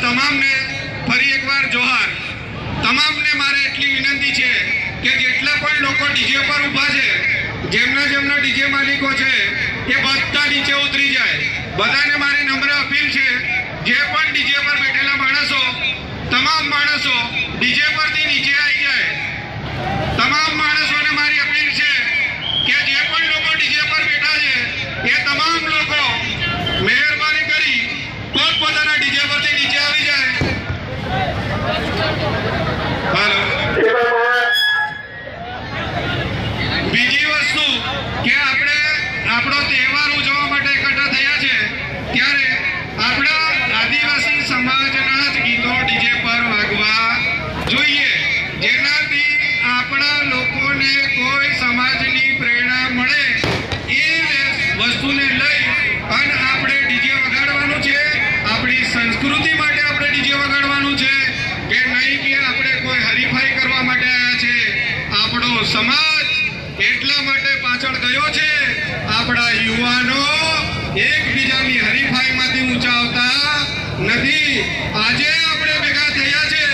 તમામને ફરી એકવાર જોહાર। તમામને મારે એટલી વિનંતી છે કે જેટલા પણ લોકો ડીજે પર ઊભા છે, જેમના ડીજે માલિકો છે, એ બધા નીચે ઉતરી જાય। બધાને મારી નમ્ર અપીલ છે, જે પણ ડીજે પર બેઠેલા માણસો, તમામ માણસો ડીજે પરથી નીચે આવી જાય। તમામ માણસોને મારી અપીલ છે કે જે પણ લોકો ડીજે પર બેઠા છે, એ તમામ લોકો મહેરબાની કરી પોતપોતાના ડીજે પરથી નીચે આવી જાય। હાલો, બીજી વસ્તુ કે આપણે આપણો તહેવાર ઉજવવા માટે એકઠા થયા છે, ત્યારે આપણા આદિવાસી સમાજના જ ગીતો ડીજે પર વાગવા જોઈએ, જેનાથી આપણા લોકોને કોઈ સમાજની પ્રેરણા મળે। એ વસ્તુને લઈ અને આપણે ડીજે વગાડવાનું છે। આપણી સંસ્કૃતિ માટે આપણે ડીજે વગાડવાનું છે કે નહીં કે આપણે કોઈ હરીફાઈ કરવા માટે આવ્યા છે। આપણો સમાજ એટલા માટે પાછળ ગયો છે, આપણા યુવાનો એકબીજાની હરીફાઈમાંથી ઊંચા આવતા નથી। આજે આપણે ભેગા થયા છે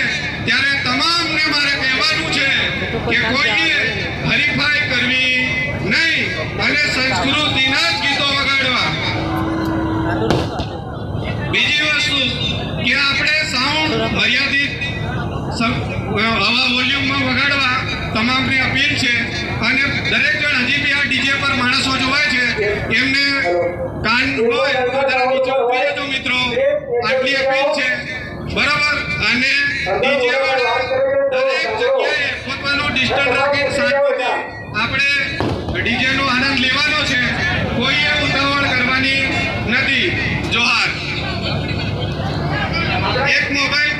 ત્યારે તમામને મારે કહેવાનું છે કે કોઈએ હરીફાઈ કરવી નહીં અને સંસ્કૃતિના જ ગીતો વગાડવા। બીજી વસ્તુ કે આપણે સાઉન્ડ મર્યાદિત હવા વોલ્યુમમાં વગાડવા તમામની અપીલ છે। અને દરેક જણ હજી બી આ ડીજે પર માણસો જોવાય છે, એમને કાન હોય તો જરા નીચે ઉતરી જજો મિત્રો, આટલી અપીલ છે, બરાબર। અને ડીજે વાળા દરેક જગ્યાએ પોતાનું ડિસ્ટન્સ રાખીને શાંતિથી આપણે ડીજેનો આનંદ લેવાનો છે, કોઈએ ઉતાવળ કરવાની નથી। જોહાર। એક મોબાઈલ